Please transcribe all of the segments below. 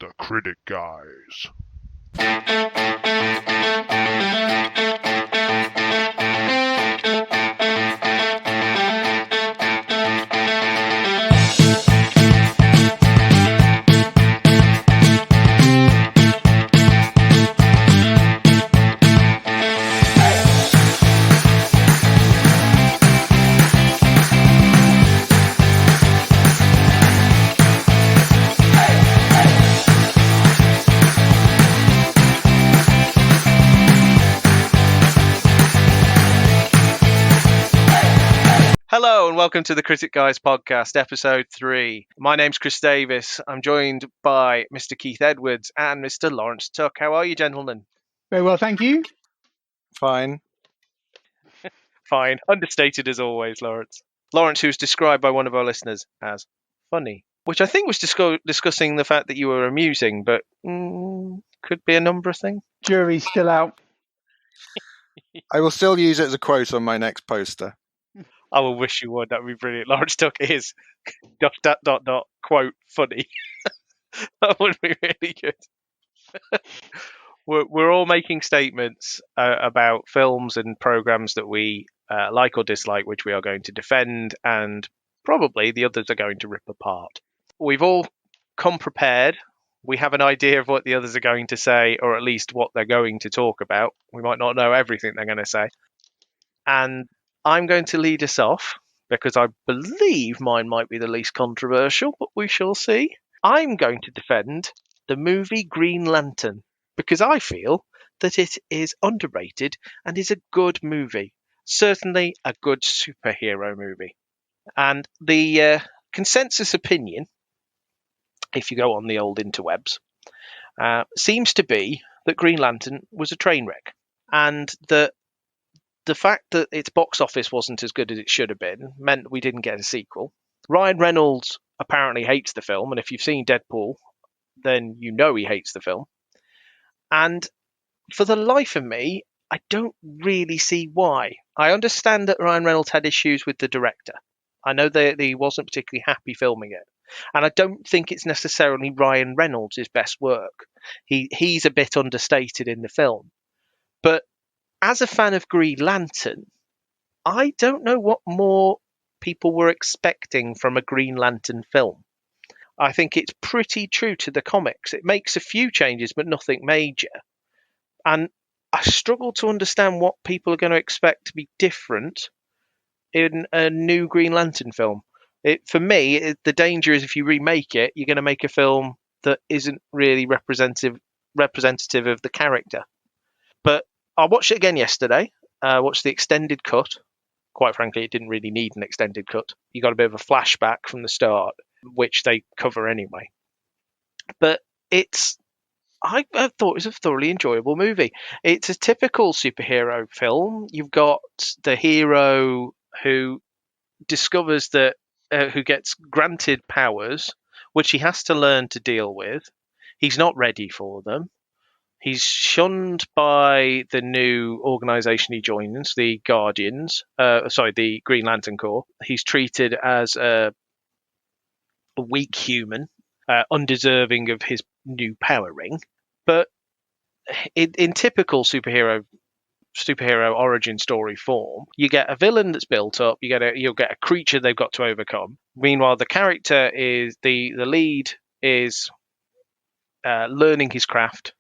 The Critic Guys. Hello and welcome to the Critic Guys podcast, episode 3. My name's Chris Davis. I'm joined by Mr. Keith Edwards and Mr. Laurence Tuck. How are you, gentlemen? Very well, thank you. Fine. Fine. Understated as always, Laurence. Laurence, who's described by one of our listeners as funny, which I think was discussing the fact that you were amusing, but could be a number of things. Jury's still out. I will still use it as a quote on my next poster. I will wish you would. That would be brilliant. Laurence Tuck is ... quote funny. That would be really good. We're all making statements about films and programs that we like or dislike, which we are going to defend, and probably the others are going to rip apart. We've all come prepared. We have an idea of what the others are going to say, or at least what they're going to talk about. We might not know everything they're going to say. And I'm going to lead us off, because I believe mine might be the least controversial, but we shall see. I'm going to defend the movie Green Lantern, because I feel that it is underrated and is a good movie. Certainly a good superhero movie. And the consensus opinion, if you go on the old interwebs, seems to be that Green Lantern was a train wreck. And that the fact that its box office wasn't as good as it should have been meant we didn't get a sequel. Ryan Reynolds apparently hates the film, and if you've seen Deadpool, then you know he hates the film. And for the life of me, I don't really see why. I understand that Ryan Reynolds had issues with the director. I know that he wasn't particularly happy filming it. And I don't think it's necessarily Ryan Reynolds' best work. He's a bit understated in the film. But as a fan of Green Lantern, I don't know what more people were expecting from a Green Lantern film. I think it's pretty true to the comics. It makes a few changes, but nothing major. And I struggle to understand what people are going to expect to be different in a new Green Lantern film. For me, the danger is if you remake it, you're going to make a film that isn't really representative of the character. But I watched it again yesterday. I watched the extended cut. Quite frankly, it didn't really need an extended cut. You got a bit of a flashback from the start, which they cover anyway. But I thought it was a thoroughly enjoyable movie. It's a typical superhero film. You've got the hero who discovers that, who gets granted powers, which he has to learn to deal with. He's not ready for them. He's shunned by the new organization he joins, the the Green Lantern Corps. He's treated as a weak human, undeserving of his new power ring. But in typical superhero origin story form, you get a villain that's built up, you'll get a creature they've got to overcome. Meanwhile, the character is the lead is learning his craft,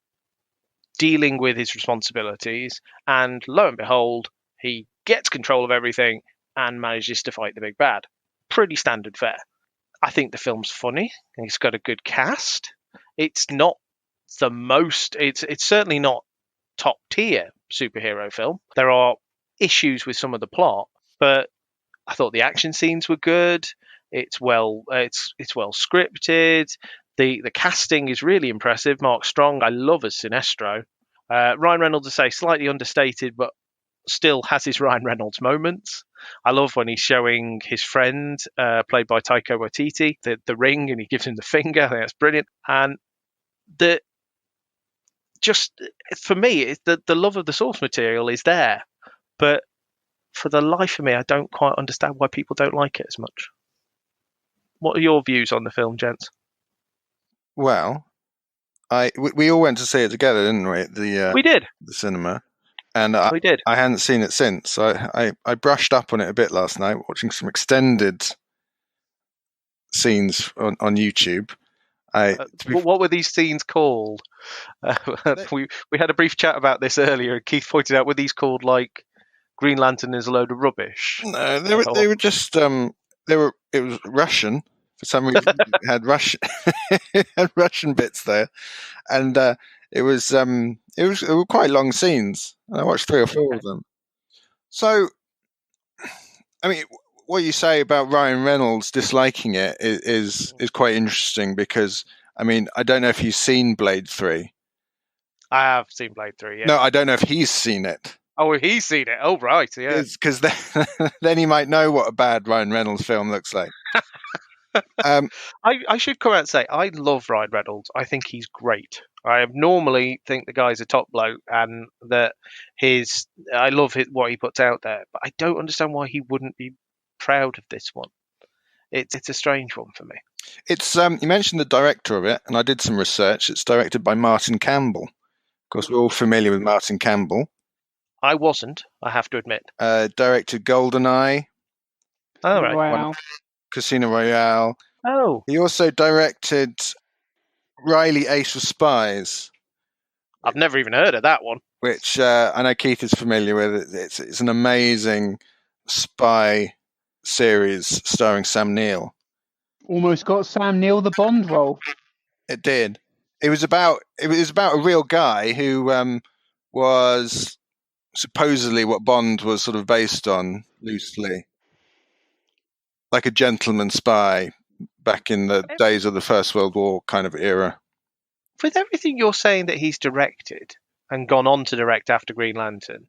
dealing with his responsibilities, and lo and behold, he gets control of everything and manages to fight the big bad. Pretty standard fare. I think the film's funny. It's got a good cast. It's not the most. It's certainly not top tier superhero film. There are issues with some of the plot, but I thought the action scenes were good. It's well scripted. The casting is really impressive. Mark Strong, I love as Sinestro. Ryan Reynolds, I say, slightly understated, but still has his Ryan Reynolds moments. I love when he's showing his friend, played by Taika Waititi, the ring, and he gives him the finger. I think that's brilliant. And for me, the love of the source material is there, but for the life of me, I don't quite understand why people don't like it as much. What are your views on the film, gents? Well, we all went to see it together, didn't we? At We did. the cinema, and We did. I hadn't seen it since. So I brushed up on it a bit last night, watching some extended scenes on YouTube. What were these scenes called? We had a brief chat about this earlier. And Keith pointed out, were these called like Green Lantern is a load of rubbish? No, they were just it was Russian for some reason. It had Russian it had Russian bits there, and it were quite long scenes. I watched 3 or 4 of them. So, I mean, what you say about Ryan Reynolds disliking it is quite interesting, because I mean, I don't know if you've seen Blade 3. I have seen Blade 3. Yeah. No, I don't know if he's seen it. Oh, he's seen it. Oh, right. Yeah. Because then he might know what a bad Ryan Reynolds film looks like. I should come out and say I love Ryan Reynolds. I think he's great. I normally think the guy's a top bloke, and that I love what he puts out there. But I don't understand why he wouldn't be proud of this one. It's a strange one for me. It's you mentioned the director of it, and I did some research. It's directed by Martin Campbell. Of course, we're all familiar with Martin Campbell. I wasn't, I have to admit. Directed GoldenEye. Oh, right. Wow. Casino Royale. Oh. He also directed Riley Ace of Spies. I've never even heard of that one. Which I know Keith is familiar with. It's an amazing spy series starring Sam Neill. Almost got Sam Neill the Bond role. It did. It was about a real guy who was supposedly what Bond was sort of based on, loosely, like a gentleman spy back in the days of the First World War kind of era. With everything you're saying that he's directed and gone on to direct after Green Lantern,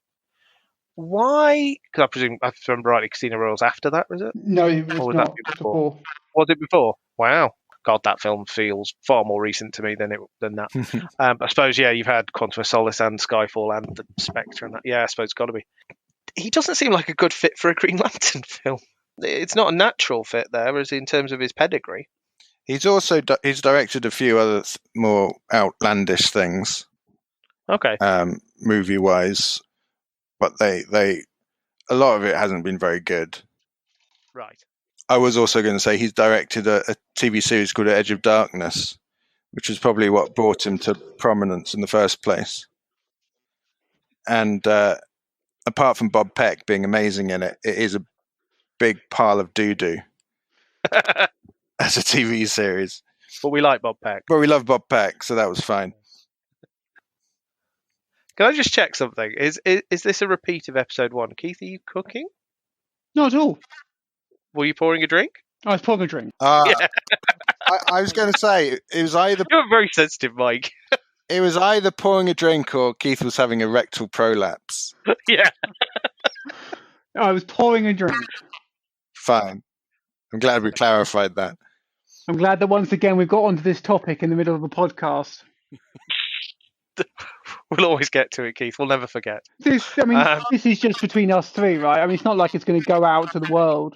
why? Because I presume, if I remember rightly, Casino Royale's after that, was it? No, it was Or was not. that before? Was it before? Wow. God, that film feels far more recent to me than that. I suppose, yeah, you've had Quantum of Solace and Skyfall and the Spectre and that. Yeah, I suppose it's got to be. He doesn't seem like a good fit for a Green Lantern film. It's not a natural fit there, as in terms of his pedigree. He's also he's directed a few other more outlandish things. Okay. Movie-wise, but they a lot of it hasn't been very good. Right. I was also going to say he's directed a TV series called Edge of Darkness, which is probably what brought him to prominence in the first place. And apart from Bob Peck being amazing in it, it is a big pile of doo-doo as a TV series. But we like Bob Peck. But we love Bob Peck, so that was fine. Can I just check something? Is this a repeat of episode 1? Keith, are you cooking? Not at all. Were you pouring a drink? I was pouring a drink. Yeah. I was going to say it was either You're very sensitive, Mike. it was either pouring a drink or Keith was having a rectal prolapse. Yeah. I was pouring a drink. Fine. I'm glad we clarified that. I'm glad that once again we've got onto this topic in the middle of the podcast. We'll always get to it, Keith. We'll never forget. This is just between us three, right? I mean, it's not like it's going to go out to the world.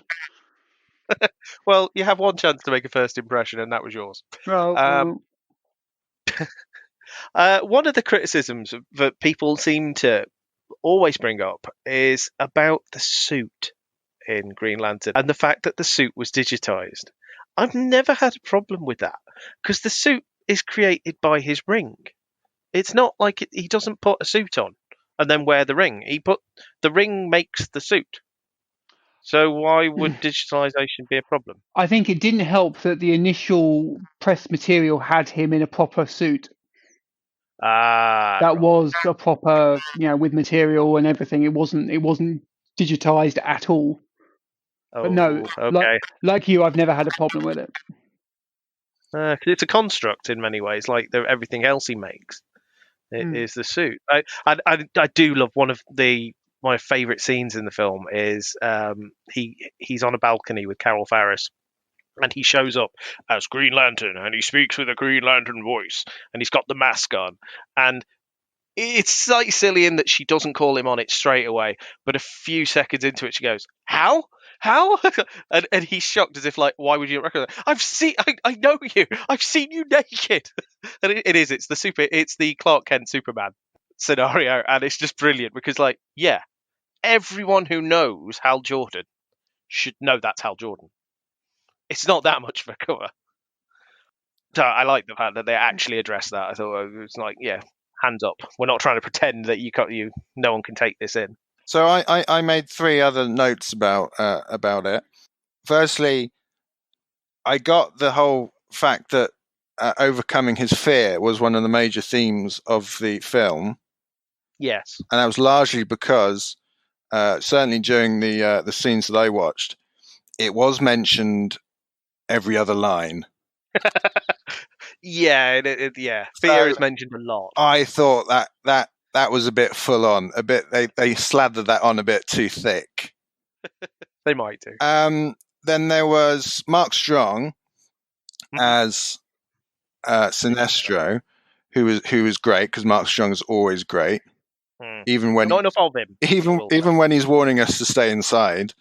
Well, you have one chance to make a first impression, and that was yours. Well, One of the criticisms that people seem to always bring up is about the suit in Green Lantern and the fact that the suit was digitized. I've never had a problem with that, because the suit is created by his ring. It's not like he doesn't put a suit on and then wear the ring. The ring makes the suit. So why would digitalization be a problem? I think it didn't help that the initial press material had him in a proper suit. That was a proper, with material and everything. It wasn't digitized at all. Oh, but no, okay. like you, I've never had a problem with it. 'Cause it's a construct in many ways, like everything else he makes. It is the suit. I do love one of my favourite scenes in the film is he's on a balcony with Carol Farris, and he shows up as Green Lantern, and he speaks with a Green Lantern voice, and he's got the mask on, and it's slightly silly in that she doesn't call him on it straight away, but a few seconds into it, she goes, "How how? And he's shocked, as if like, why would you not recognize? I know you. I've seen you naked. And it's the Clark Kent Superman scenario, and it's just brilliant because, like, yeah, everyone who knows Hal Jordan should know that's Hal Jordan. It's not that much of a cover. So I like the fact that they actually addressed that. I thought it was like, yeah, hands up. We're not trying to pretend that no one can take this in. So I made 3 other notes about it. Firstly, I got the whole fact that overcoming his fear was one of the major themes of the film. Yes. And that was largely because, certainly during the scenes that I watched, it was mentioned every other line. Yeah, fear is mentioned a lot. I thought that was a bit full on. A bit they slathered that on a bit too thick. They might do. Then there was Mark Strong as Sinestro, who was great because Mark Strong is always great. Even when not enough of him. Even when he's warning us to stay inside,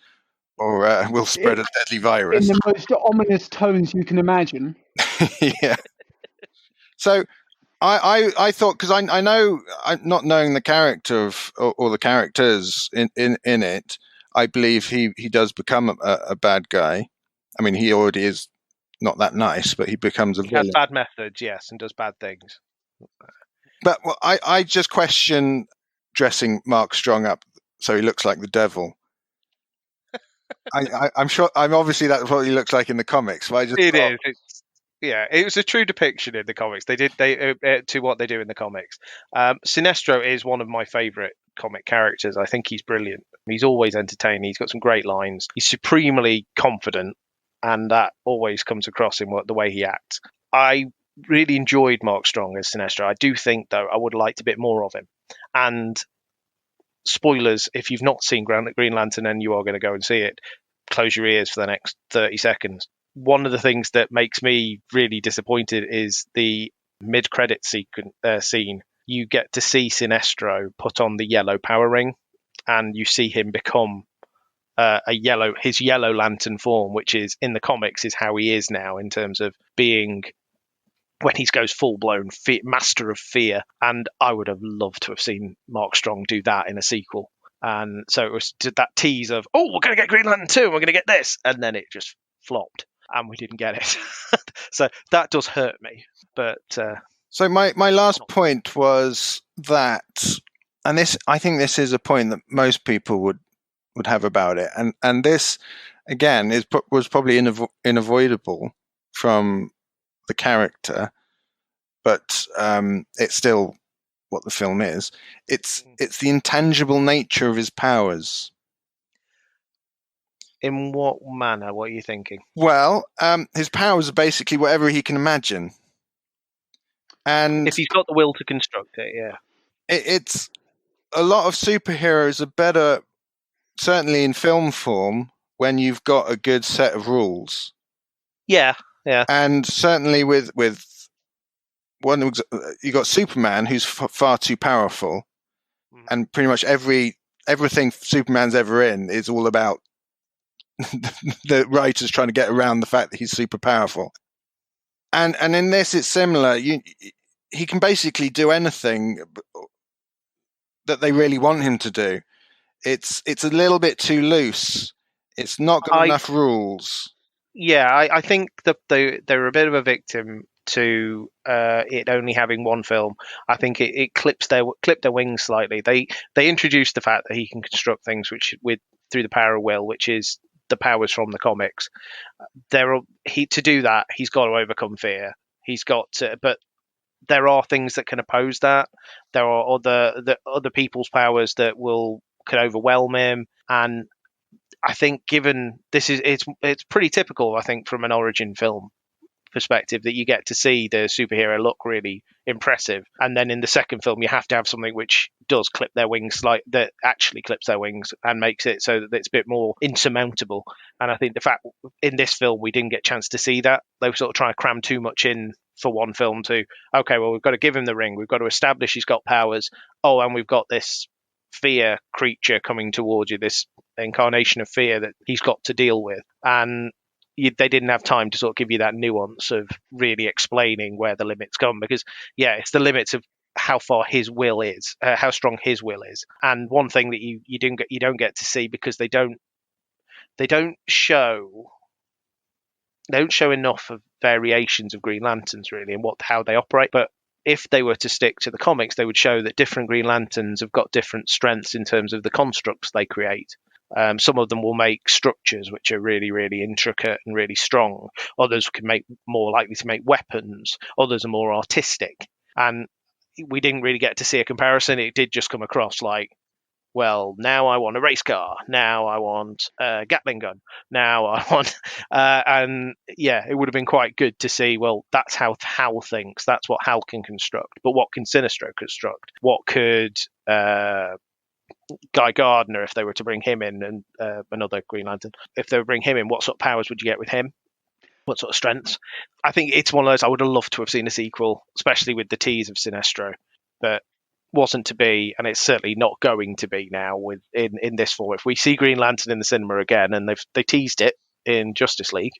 or we'll spread a deadly virus. In the most ominous tones you can imagine. Yeah. So I thought, because I know, not knowing the character or the characters in it, I believe he does become a bad guy. I mean, he already is not that nice, but he becomes a villain. He has bad methods, yes, and does bad things. But I just question dressing Mark Strong up so he looks like the devil. I'm sure. Obviously that's what he looks like in the comics. But I just it was a true depiction in the comics. They to what they do in the comics. Sinestro is one of my favourite comic characters. I think he's brilliant. He's always entertaining. He's got some great lines. He's supremely confident, and that always comes across in the way he acts. I really enjoyed Mark Strong as Sinestro. I do think, though, I would have liked a bit more of him. And spoilers, if you've not seen Green Lantern and you are going to go and see it, close your ears for the next 30 seconds. One of the things that makes me really disappointed is the mid-credit scene. You get to see Sinestro put on the yellow power ring, and you see him become his yellow lantern form, which is in the comics is how he is now in terms of being, when he goes full-blown master of fear. And I would have loved to have seen Mark Strong do that in a sequel. And so it was that tease of, oh, we're going to get Green Lantern 2, and we're going to get this. And then it just flopped, and we didn't get it. So that does hurt me. But so my last point was that, and I think this is a point that most people would have about it. And this, again, was probably unavoidable from the character, but it's still what the film is. It's the intangible nature of his powers. In what manner? What are you thinking? Well, his powers are basically whatever he can imagine, and if he's got the will to construct it, yeah. It's a lot of superheroes are better, certainly in film form, when you've got a good set of rules. Yeah. And certainly with one, you got Superman, who's far too powerful, and pretty much everything Superman's ever in is all about the writers trying to get around the fact that he's super powerful. And in this, it's similar. He can basically do anything that they really want him to do. It's a little bit too loose. It's not got enough rules. Yeah, I think that they're a bit of a victim to it only having one film. I think it clipped their wings slightly. They introduced the fact that he can construct things through the power of will, which is the powers from the comics. To do that, he's got to overcome fear. But there are things that can oppose that. There are other people's powers that could overwhelm him. And I think, given it's pretty typical, I think, from an origin film perspective, that you get to see the superhero look really impressive, and then in the second film you have to have something which does clip their wings, that actually clips their wings and makes it so that it's a bit more insurmountable. And I think the fact in this film we didn't get a chance to see that. They were sort of trying to cram too much in for one film to, okay, well, we've got to give him the ring, we've got to establish he's got powers, and we've got this fear creature coming towards you, this incarnation of fear that he's got to deal with, and they didn't have time to sort of give you that nuance of really explaining where the limits come, because it's the limits of how far his will is, how strong his will is. And one thing that you don't get to see, because they don't show enough of variations of Green Lanterns really and how they operate. But if they were to stick to the comics, they would show that different Green Lanterns have got different strengths in terms of the constructs they create. Some of them will make structures which are really, really intricate and really strong. Others can make more likely to make weapons. Others are more artistic. And we didn't really get to see a comparison. It did just come across like, well, now I want a race car. Now I want a Gatling gun. Now I want, and it would have been quite good to see. Well, that's how Hal thinks. That's what Hal can construct. But what can Sinestro construct? What could Guy Gardner, if they were to bring him in, and another Green Lantern, if they would bring him in, what sort of powers would you get with him? What sort of strengths? I think it's one of those I would have loved to have seen a sequel, especially with the tease of Sinestro, but wasn't to be, and it's certainly not going to be now in this form. If we see Green Lantern in the cinema again, and they teased it in Justice League,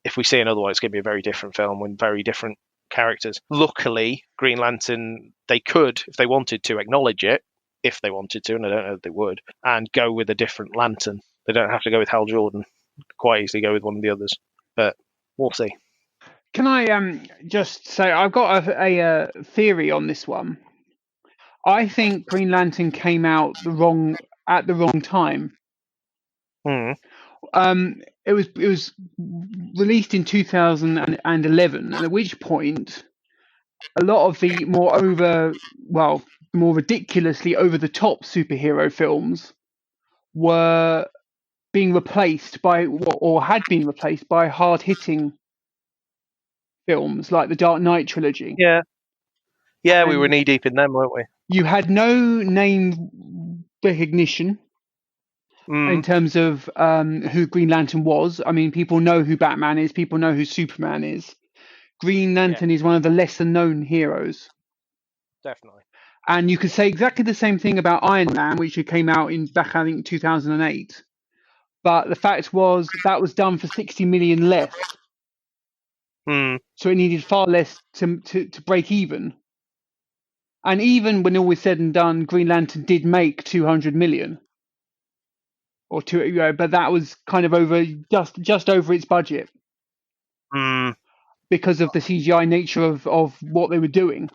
if we see another one, it's going to be a very different film with very different characters. Luckily, Green Lantern, they could, if they wanted to, acknowledge it, if they wanted to, and I don't know if they would, and go with a different Lantern. They don't have to go with Hal Jordan. Quite easily go with one of the others, but we'll see. Can I just say I've got a theory on this one. I think Green Lantern came out at the wrong time. It was released in 2011, and at which point a lot of the more ridiculously over the top superhero films were being replaced by, or had been replaced by, hard hitting films like the Dark Knight trilogy. Yeah, we were knee deep in them, weren't we? You had no name recognition in terms of who Green Lantern was. I mean, people know who Batman is. People know who Superman is. Green Lantern is one of the lesser known heroes. Definitely. And you could say exactly the same thing about Iron Man, which came out back, I think, 2008. But the fact was that was done for 60 million less. So it needed far less to break even. And even when all was said and done, Green Lantern did make 200 million. Or but that was kind of over just over its budget. Because of the CGI nature of what they were doing.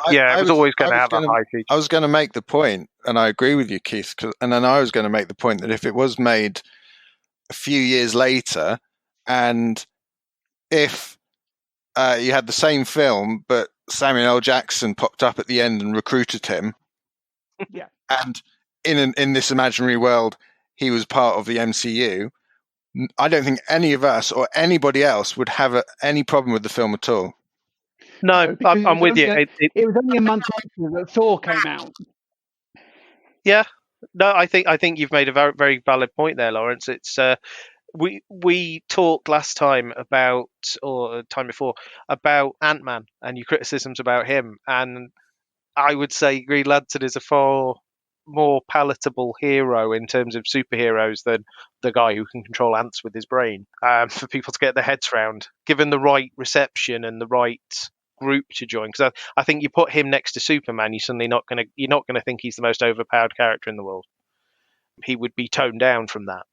It was always going to have a high feature. I was going to make the point, and I agree with you, Keith, and then I was going to make the point that if it was made a few years later, and if you had the same film, but Samuel L. Jackson popped up at the end and recruited him, and in this imaginary world, he was part of the MCU, I don't think any of us or anybody else would have any problem with the film at all. No, I'm with you. It was only a month later that Thor came out. Yeah, no, I think you've made a very, very valid point there, Laurence. It's we talked last time about, or time before, about Ant-Man and your criticisms about him, and I would say Green Lantern is a far more palatable hero in terms of superheroes than the guy who can control ants with his brain, for people to get their heads round, given the right reception and the right group to join. Because I think you put him next to Superman, you're not going to think he's the most overpowered character in the world. He would be toned down from that.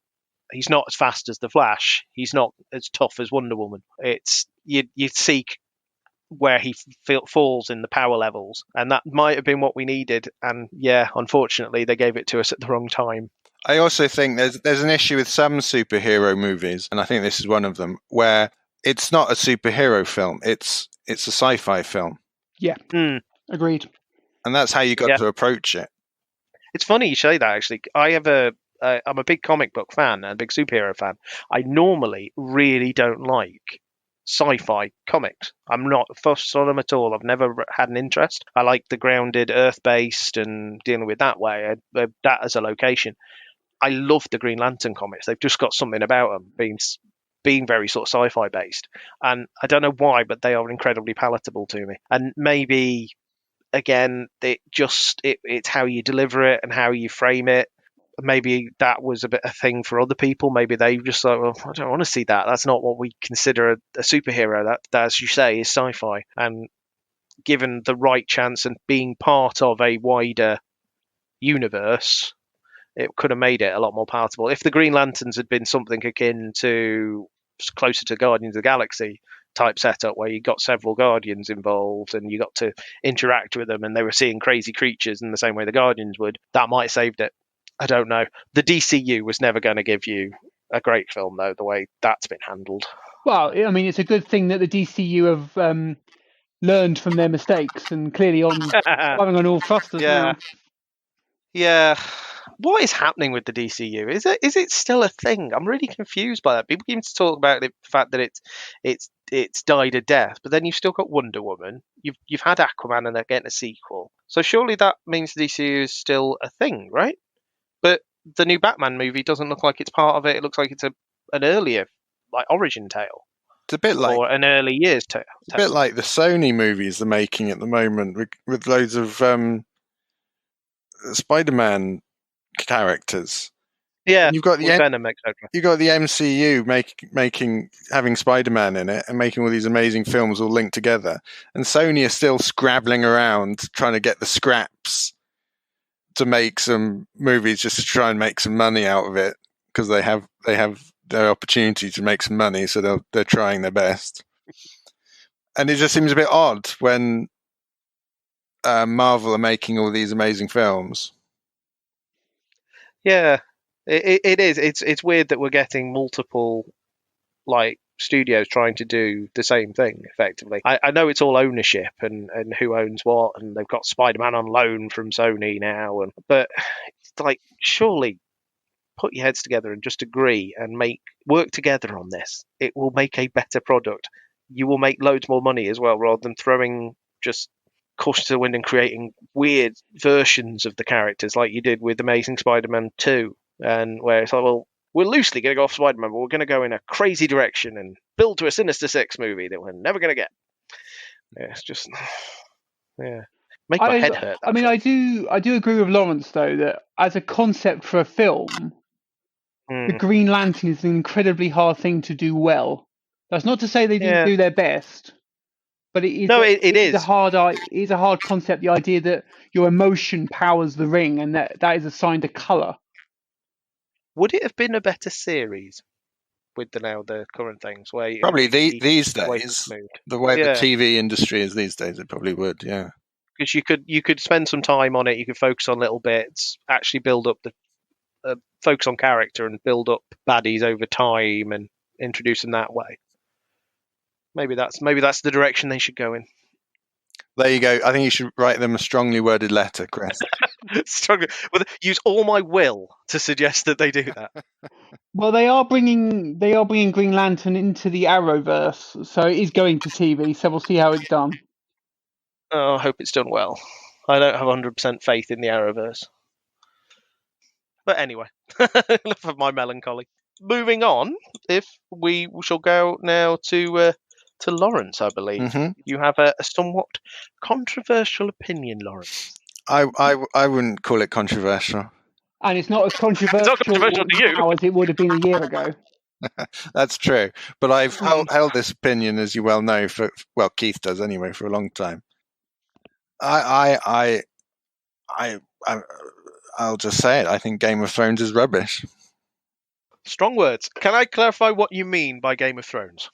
He's not as fast as the Flash. He's not as tough as Wonder Woman. It's you seek where he falls in the power levels, and that might have been what we needed. And unfortunately, they gave it to us at the wrong time. I also think there's an issue with some superhero movies, and I think this is one of them, where it's not a superhero film; it's a sci-fi film. Yeah, agreed. And that's how you got to approach it. It's funny you say that. Actually, I'm a big comic book fan and a big superhero fan. I normally really don't like sci-fi comics. I'm not fussed on them at all. I've never had an interest. I like the grounded, earth-based, and dealing with that way, that as a location. I love the Green Lantern comics. They've just got something about them being very sort of sci-fi based, and I don't know why, but they are incredibly palatable to me. And maybe again, it's how you deliver it and how you frame it. maybe that was a bit a thing for other people. Maybe they just like, well, I don't want to see that. That's not what we consider a superhero. That, as you say, is sci-fi. And given the right chance and being part of a wider universe, it could have made it a lot more palatable. If the Green Lanterns had been something akin to closer to Guardians of the Galaxy type setup, where you got several Guardians involved and you got to interact with them and they were seeing crazy creatures in the same way the Guardians would, that might have saved it. I don't know. The DCU was never going to give you a great film, though, the way that's been handled. Well, I mean, it's a good thing that the DCU have learned from their mistakes and clearly firing on all thrusters now. Yeah. What is happening with the DCU? Is it still a thing? I'm really confused by that. People seem to talk about the fact that it's died a death, but then you've still got Wonder Woman. You've had Aquaman and they're getting a sequel. So surely that means the DCU is still a thing, right? But the new Batman movie doesn't look like it's part of it. It looks like it's an earlier, like, origin tale. It's a bit like, or an early years tale. It's a bit like the Sony movies they're making at the moment with loads of Spider-Man characters. Yeah, and you've got the Venom, etc. You've got the MCU having Spider-Man in it and making all these amazing films all linked together, and Sony are still scrabbling around trying to get the scraps to make some movies just to try and make some money out of it, because they have their opportunity to make some money, so they're trying their best. And it just seems a bit odd when Marvel are making all these amazing films. Yeah, it is. It's weird that we're getting multiple like studios trying to do the same thing effectively. I know it's all ownership and who owns what, and they've got Spider-Man on loan from Sony now, but it's like, surely put your heads together and just agree and work together on this. It will make a better product. You will make loads more money as well, rather than throwing just caution to the wind and creating weird versions of the characters like you did with Amazing Spider-Man 2, and where it's like, well, we're loosely going to go off Spider-Man, but we're going to go in a crazy direction and build to a Sinister Six movie that we're never going to get. Yeah, it's just, yeah, make my head hurt. I mean, I do agree with Laurence, though, that as a concept for a film, the Green Lantern is an incredibly hard thing to do well. That's not to say they didn't do their best, but it is a hard concept. The idea that your emotion powers the ring and that is assigned a color. Would it have been a better series with the current things? Where probably these days, the way the TV industry is these days, it probably would, yeah. Because you could spend some time on it. You could focus on little bits, actually build up focus on character and build up baddies over time and introduce them that way. Maybe that's the direction they should go in. There you go. I think you should write them a strongly worded letter, Chris. Use all my will to suggest that they do that. Well, they are bringing Green Lantern into the Arrowverse, so it is going to TV. So we'll see how it's done. Oh, I hope it's done well. I don't have 100% faith in the Arrowverse. But anyway, enough of my melancholy. Moving on, if we shall go now to Laurence, I believe. Mm-hmm. You have a somewhat controversial opinion, Laurence. I wouldn't call it controversial. And it's not as controversial, to you now as it would have been a year ago. That's true. But I've held this opinion, as you well know, Keith does anyway, for a long time. I'll just say it. I think Game of Thrones is rubbish. Strong words. Can I clarify what you mean by Game of Thrones?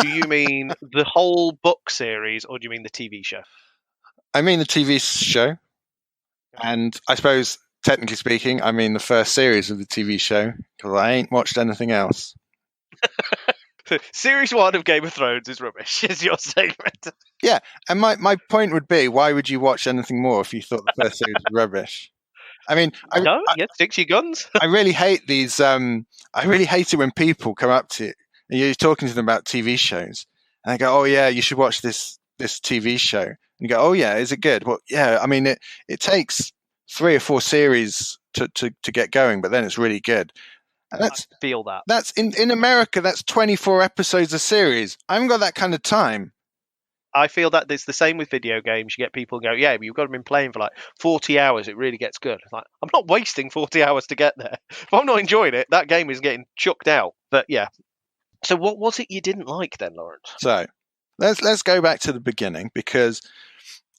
Do you mean the whole book series, or do you mean the TV show? I mean the TV show. And I suppose, technically speaking, I mean the first series of the TV show, because I ain't watched anything else. Series 1 of Game of Thrones is rubbish, is your statement. Yeah, and my point would be, why would you watch anything more if you thought the first series was rubbish? I mean, stick to your guns. I really hate these. I really hate it when people come up to you and you're talking to them about TV shows, and they go, "Oh yeah, you should watch this TV show." And you go, "Oh yeah, is it good?" Well, yeah. I mean, it takes 3 or 4 series to get going, but then it's really good. And I feel that. That's in America. That's 24 episodes a series. I haven't got that kind of time. I feel that it's the same with video games. You get people go, yeah, but you've got to been playing for like 40 hours. It really gets good. It's like, I'm not wasting 40 hours to get there. If I'm not enjoying it, that game is getting chucked out. But yeah. So what was it you didn't like then, Laurence? So let's go back to the beginning, because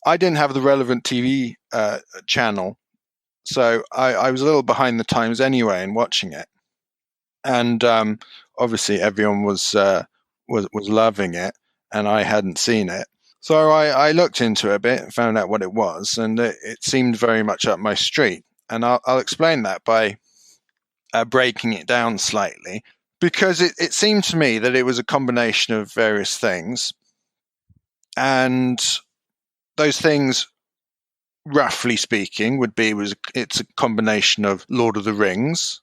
I didn't have the relevant TV channel. So I was a little behind the times anyway in watching it. And obviously everyone was loving it, and I hadn't seen it. So I looked into it a bit and found out what it was, and it seemed very much up my street. And I'll explain that by breaking it down slightly, because it seemed to me that it was a combination of various things. And those things, roughly speaking, it's a combination of Lord of the Rings,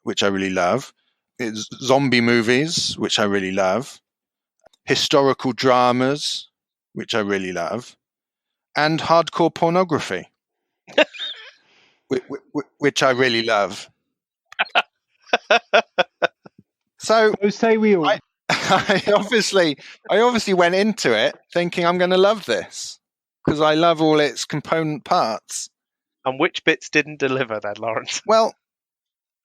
which I really love, it's zombie movies, which I really love, historical dramas, which I really love, and hardcore pornography, which I really love. So say we all. I obviously went into it thinking I'm going to love this, because I love all its component parts. And which bits didn't deliver then, Laurence? Well,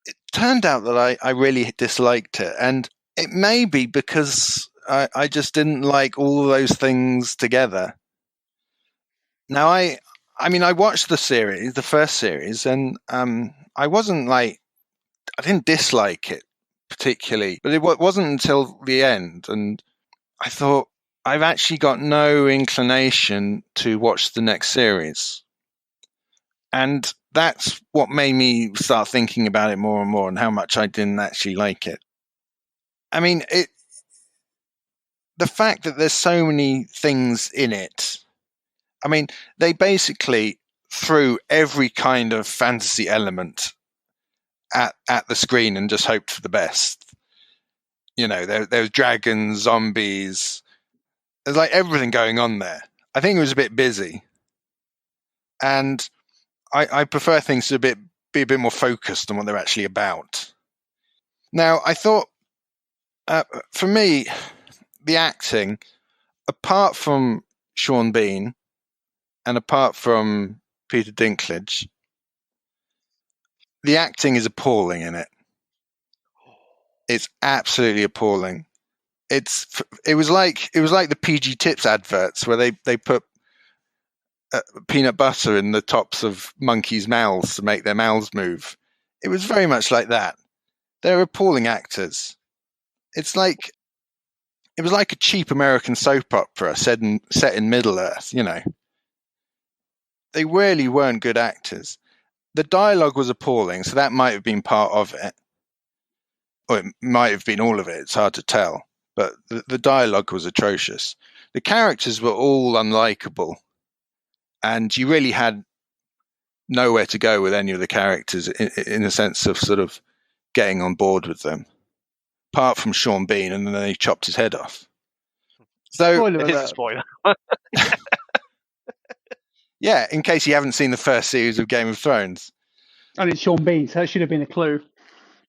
it turned out that I really disliked it, and it may be because I just didn't like all of those things together. Now, I watched the first series, and I didn't dislike it particularly, but it wasn't until the end, and I thought, I've actually got no inclination to watch the next series. And that's what made me start thinking about it more and more, and how much I didn't actually like it. I mean, the fact that there's so many things in it. I mean, they basically threw every kind of fantasy element at the screen and just hoped for the best. You know, there was dragons, zombies. There's like everything going on there. I think it was a bit busy. And I prefer things to be a bit more focused on what they're actually about. Now, I thought, for me, the acting, apart from Sean Bean and apart from Peter Dinklage, the acting is appalling in it. It's absolutely appalling. It was like the PG Tips adverts where they put peanut butter in the tops of monkeys' mouths to make their mouths move. It was very much like that. They're appalling actors. It was like a cheap American soap opera set in Middle Earth, you know. They really weren't good actors. The dialogue was appalling, so that might have been part of it. Or it might have been all of it. It's hard to tell. But the dialogue was atrocious. The characters were all unlikable. And you really had nowhere to go with any of the characters in a sense of sort of getting on board with them. Apart from Sean Bean, and then he chopped his head off. So It is a spoiler. Yeah, in case you haven't seen the first series of Game of Thrones. And it's Sean Bean, so that should have been a clue.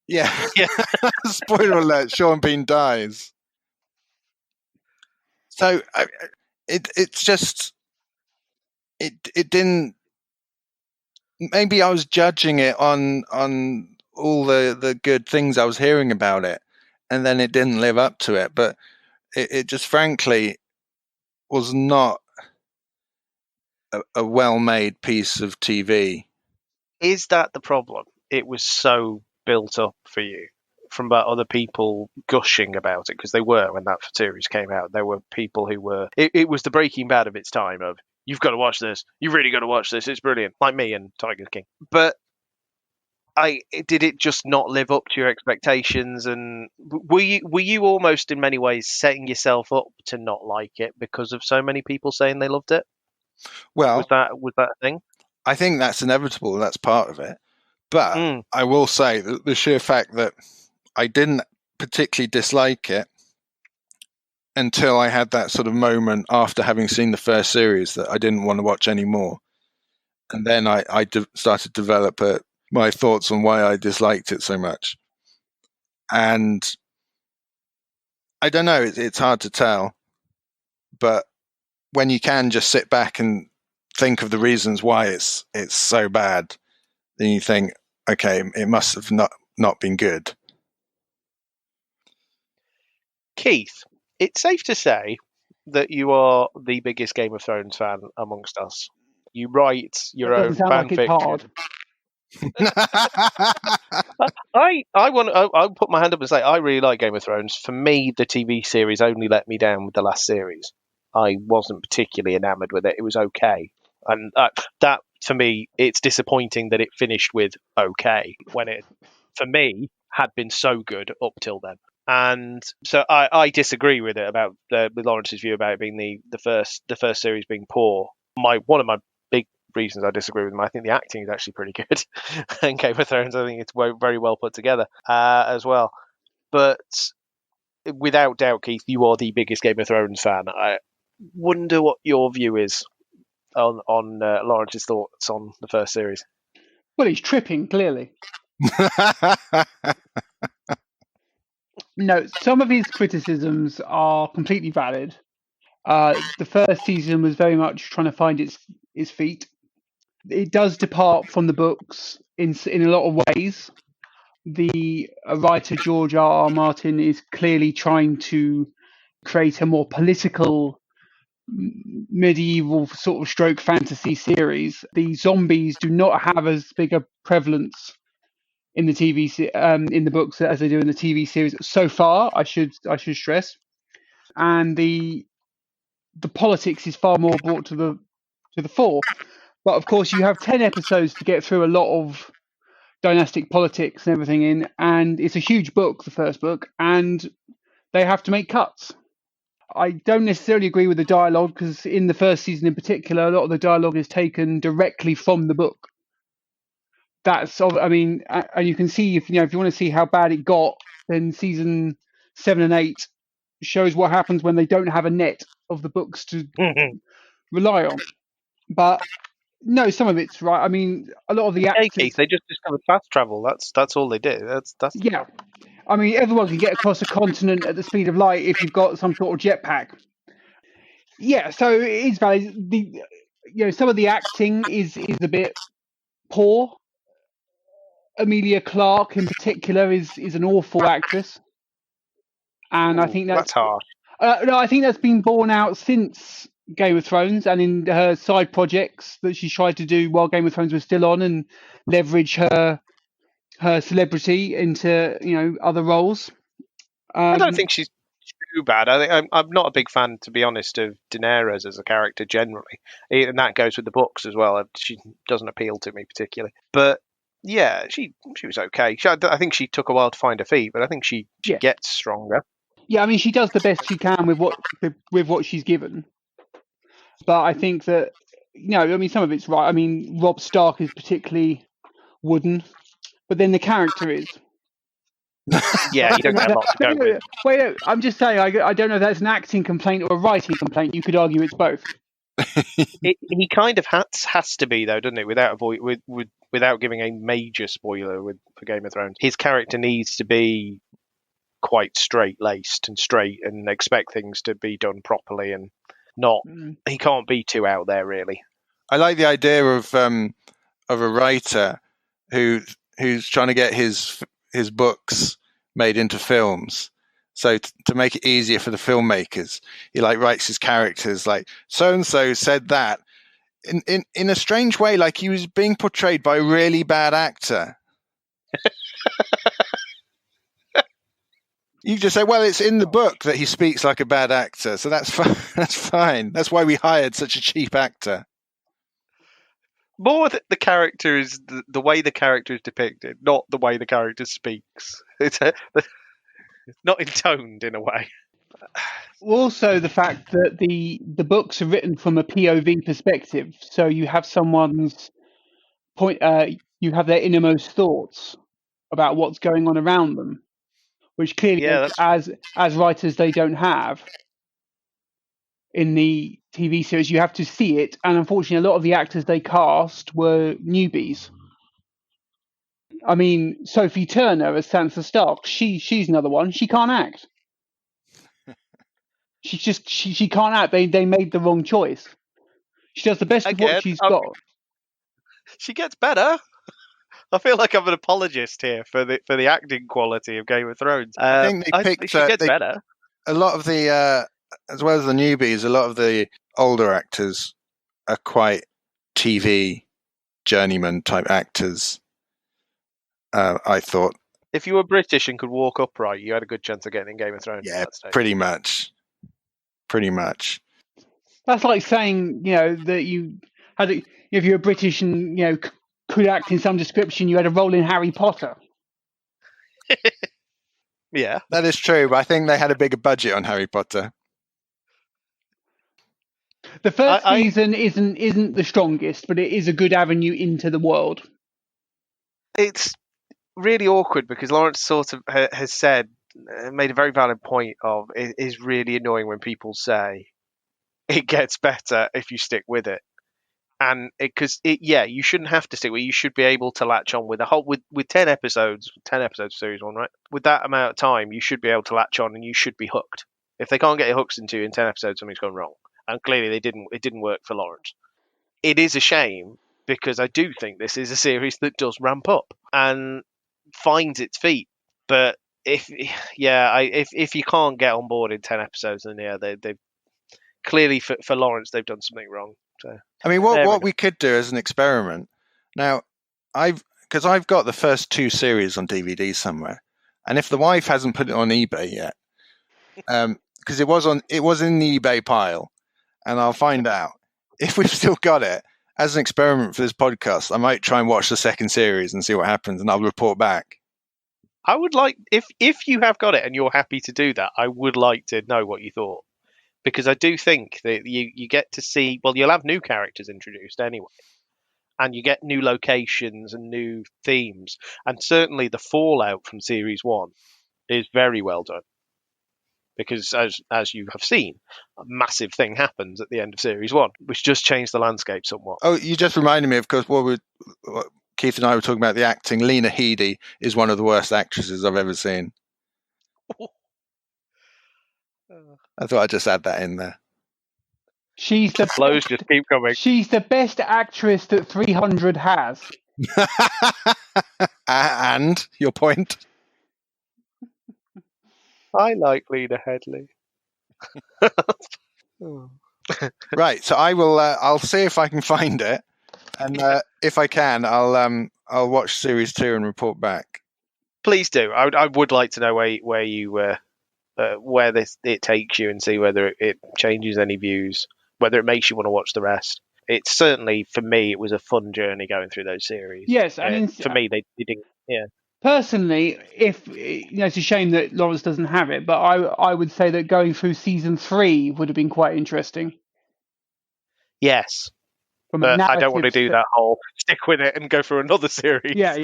Yeah. Spoiler alert, Sean Bean dies. So it's just it didn't. Maybe I was judging it on all the good things I was hearing about it, and then it didn't live up to it. But it just frankly was not a well-made piece of TV. Is that the problem? It was so built up for you from other people gushing about it, because they were when that series came out. There were people who were. It was the Breaking Bad of its time. Of you've got to watch this. You've really got to watch this. It's brilliant. Like me and Tiger King. But did it just not live up to your expectations? And were you almost in many ways setting yourself up to not like it because of so many people saying they loved it? Well, was that a thing? I think that's inevitable. That's part of it. But I will say that the sheer fact that I didn't particularly dislike it until I had that sort of moment after having seen the first series that I didn't want to watch anymore. And then I started to develop my thoughts on why I disliked it so much. And I don't know, it's hard to tell. But when you can just sit back and think of the reasons why it's so bad, then you think, okay, it must have not been good. Keith, it's safe to say that you are the biggest Game of Thrones fan amongst us. You write your That own doesn't sound fan like it's fiction. hard. I'll put my hand up and say I really like Game of Thrones. For me, the TV series only let me down with the last series. I wasn't particularly enamoured with it. It was okay, and that for me, it's disappointing that it finished with okay when it, for me, had been so good up till then. And so I disagree with it about with Lawrence's view about it being the first series being poor. One of my big reasons I disagree with him, I think the acting is actually pretty good in Game of Thrones. I think it's very well put together as well. But without doubt, Keith, you are the biggest Game of Thrones fan. I wonder what your view is on Lawrence's thoughts on the first series. Well, he's tripping, clearly. No, some of his criticisms are completely valid. The first season was very much trying to find its feet. It does depart from the books in a lot of ways. The writer George R.R. Martin is clearly trying to create a more political medieval sort of stroke fantasy series. The zombies do not have as big a prevalence in the in the books as they do in the TV series so far. I should stress, and the politics is far more brought to the fore. But of course, you have 10 episodes to get through a lot of dynastic politics and everything in, and it's a huge book, the first book, and they have to make cuts. I don't necessarily agree with the dialogue because in the first season in particular, a lot of the dialogue is taken directly from the book. And you can see if you want to see how bad it got, then season 7 and 8 shows what happens when they don't have a net of the books to rely on. But no, some of it's right. I mean, a lot of the actors. Keith, they just discovered fast travel. That's all they did. That's Yeah. I mean, everyone can get across a continent at the speed of light if you've got some sort of jetpack. Yeah, so it is valid. Some of the acting is a bit poor. Emilia Clarke, in particular, is an awful actress, and I think that's harsh. No, I think that's been borne out since Game of Thrones and in her side projects that she tried to do while Game of Thrones was still on and leverage her celebrity into other roles. I don't think she's too bad. I think I'm not a big fan, to be honest, of Daenerys as a character generally, and that goes with the books as well. She doesn't appeal to me particularly, but yeah, she was okay. I think she took a while to find her feet, but I think she gets stronger. Yeah, I mean, she does the best she can with what she's given. But I think that some of it's right. I mean, Robb Stark is particularly wooden, but then the character is. Yeah, you don't get a lot to go with. Wait, I'm just saying, I don't know if that's an acting complaint or a writing complaint. You could argue it's both. He kind of has to be, though, doesn't it? Without giving a major spoiler for Game of Thrones, his character needs to be quite straight-laced and straight and expect things to be done properly and not. He can't be too out there, really. I like the idea of a writer who's trying to get his books made into films. So to make it easier for the filmmakers, he writes his characters like so and so said that in a strange way, like he was being portrayed by a really bad actor. You just say, well, it's in the book that he speaks like a bad actor, so that's fine. That's fine. That's why we hired such a cheap actor. More that the character is the way the character is depicted, not the way the character speaks. It's not intoned in a way. Also, the fact that the books are written from a POV perspective, so you have someone's point. You have their innermost thoughts about what's going on around them, which clearly, as writers, they don't have. In the TV series, you have to see it, and unfortunately, a lot of the actors they cast were newbies. I mean, Sophie Turner as Sansa Stark, she's another one. She can't act. She can't act. They made the wrong choice. She does the best with Again, what she's got. She gets better. I feel like I'm an apologist here for the acting quality of Game of Thrones. I think they picked. She gets better. A lot of the, as well as the newbies, a lot of the older actors are quite TV journeyman type actors. I thought. If you were British and could walk upright, you had a good chance of getting in Game of Thrones. Yeah, pretty much. That's like saying, that you had, if you're British and could act in some description, you had a role in Harry Potter. Yeah, that is true. But I think they had a bigger budget on Harry Potter. The first season isn't the strongest, but it is a good avenue into the world. It's really awkward because Laurence sort of has said, made a very valid point of it is really annoying when people say it gets better if you stick with it. And you shouldn't have to stick with it. You should be able to latch on with with 10 episodes of series 1, right? With that amount of time, you should be able to latch on and you should be hooked. If they can't get your hooks into you in 10 episodes, something's gone wrong. And clearly it didn't work for Laurence. It is a shame because I do think this is a series that does ramp up and finds its feet. But if you can't get on board in 10 episodes, then they've clearly for Laurence they've done something wrong. So I mean, what we could do as an experiment now, because I've got the first 2 series on DVD somewhere, and if the wife hasn't put it on eBay yet, because it was in the eBay pile, and I'll find out if we've still got it. As an experiment for this podcast, I might try and watch the second series and see what happens, and I'll report back. I would like if you have got it and you're happy to do that, I would like to know what you thought. Because I do think that you get to see, well, you'll have new characters introduced anyway, and you get new locations and new themes, and certainly the fallout from Series 1 is very well done. Because as you have seen, a massive thing happens at the end of Series 1, which just changed the landscape somewhat. Oh, you just reminded me, of course, what Keith and I were talking about the acting. Lena Headey is one of the worst actresses I've ever seen. I thought I'd just add that in there. She's the blows just keep coming. She's the best actress that 300 has. And your point? I like Lena Headey. Right, so I will. I'll see if I can find it, and if I can, I'll watch Series 2 and report back. Please do. I would like to know where it takes you and see whether it changes any views, whether it makes you want to watch the rest. It's certainly, for me, it was a fun journey going through those series. Yes, and for me, they didn't. Yeah. Personally, it's a shame that Laurence doesn't have it, but I would say that going through season 3 would have been quite interesting. Yes. But I don't want to do that whole stick with it and go through another series. Yeah.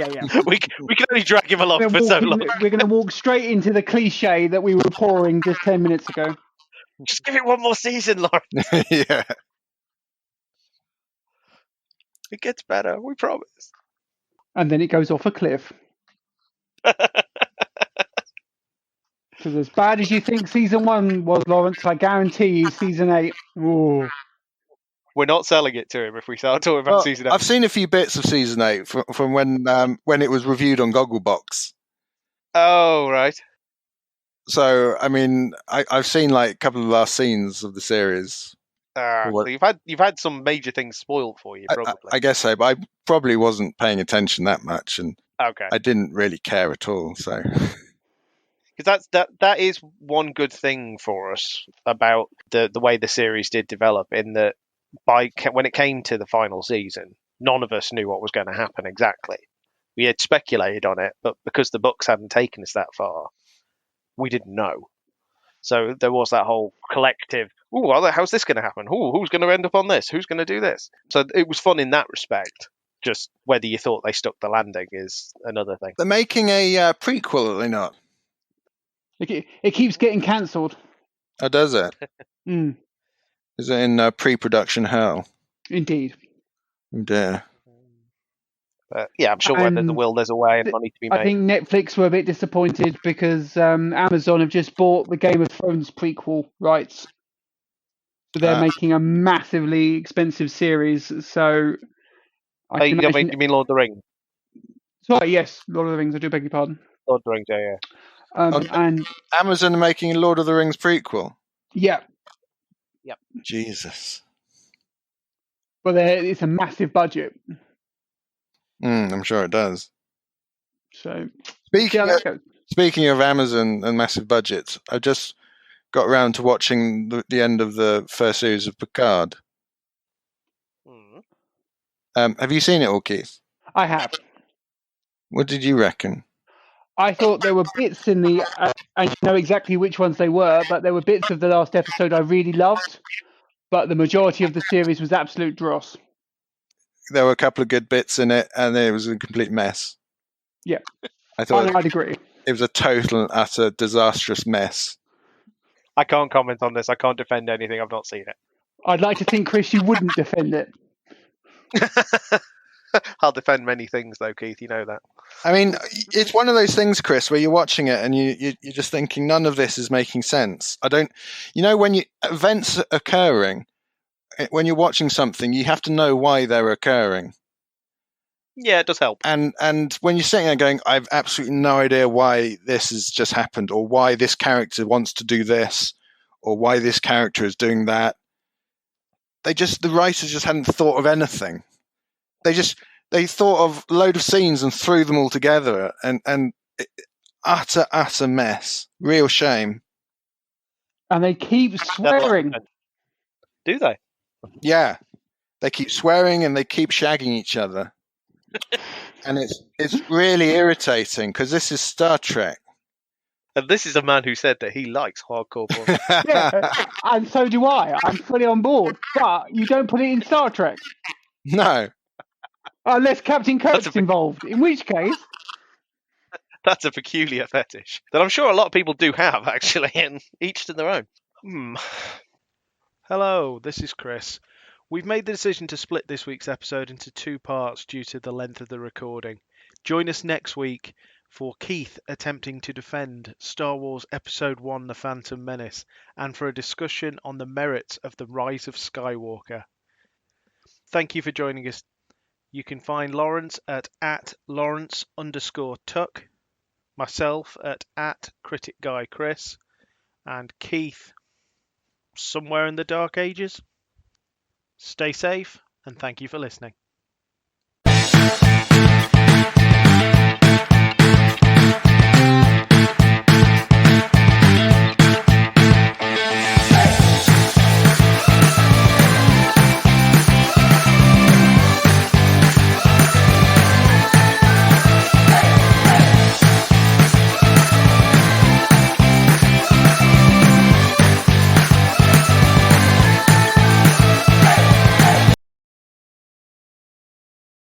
we can only drag him along for so long. We're going to walk straight into the cliche that we were pouring just 10 minutes ago. Just give it one more season, Laurence. Yeah. It gets better, we promise. And then it goes off a cliff. Because as bad as you think season 1 was, Laurence, I guarantee you season 8. Ooh. We're not selling it to him if we start talking about season 8. I've seen a few bits of season 8 from when it was reviewed on Gogglebox. Oh, right. So, I mean, I've seen like a couple of the last scenes of the series. So you've had some major things spoiled for you, probably. I guess so, but I probably wasn't paying attention that much, and I didn't really care at all. So, because that is one good thing for us about the way the series did develop. In that, when it came to the final season, none of us knew what was going to happen exactly. We had speculated on it, but because the books hadn't taken us that far, we didn't know. So there was that whole collective, how's this going to happen? Who's going to end up on this? Who's going to do this? So it was fun in that respect. Just whether you thought they stuck the landing is another thing. They're making a prequel, are they not? It keeps getting cancelled. Oh, does it? Mm. Is it in pre-production hell? Indeed. Oh dear. Yeah, I'm sure where there's a And will, there's a way, and money to be I made. think Netflix were a bit disappointed because Amazon have just bought the Game of Thrones prequel rights. So they're making a massively expensive series. So I can imagine. You mean Lord of the Rings? Sorry, yes, Lord of the Rings. I do beg your pardon. Lord of the Rings, yeah. And Amazon are making a Lord of the Rings prequel. yeah, Jesus. but it's a massive budget. I'm sure it does. So see how that goes. Speaking of Amazon and massive budgets, I just got around to watching the end of the first series of Picard. Have you seen it all, Keith? I have. What did you reckon? I thought there were bits in the, I know exactly which ones they were, but there were bits of the last episode I really loved, but the majority of the series was absolute dross. There were a couple of good bits in it, and it was a complete mess. Yeah. I thought I'd agree. it was a total and utter disastrous mess. I can't comment on this. I can't defend anything. I've not seen it. I'd like to think, Chris, you wouldn't defend it. I'll defend many things, though, Keith. You know that. I mean, it's one of those things, Chris, where you're watching it and you're just thinking none of this is making sense. When events are occurring, when you're watching something, you have to know why they're occurring. Yeah, it does help. And when you're sitting there going, I've absolutely no idea why this has just happened, or why this character wants to do this, or why this character is doing that. The writers just hadn't thought of anything. They thought of a load of scenes and threw them all together, and utter mess. Real shame. And they keep swearing. Do they? Yeah, they keep swearing and they keep shagging each other, and it's really irritating because this is Star Trek. And this is a man who said that he likes hardcore porn. Yeah, and so do I. I'm fully on board. But you don't put it in Star Trek. No. Unless Captain Kirk's involved, in which case... That's a peculiar fetish that I'm sure a lot of people do have, actually, and each to their own. Hello, this is Chris. We've made the decision to split this week's episode into 2 parts due to the length of the recording. Join us next week for Keith attempting to defend Star Wars Episode 1 The Phantom Menace, and for a discussion on the merits of the Rise of Skywalker. Thank you for joining us. You can find Laurence at Laurence_Tuck, myself at @CriticGuyChris, and Keith somewhere in the dark ages. Stay safe, and thank you for listening.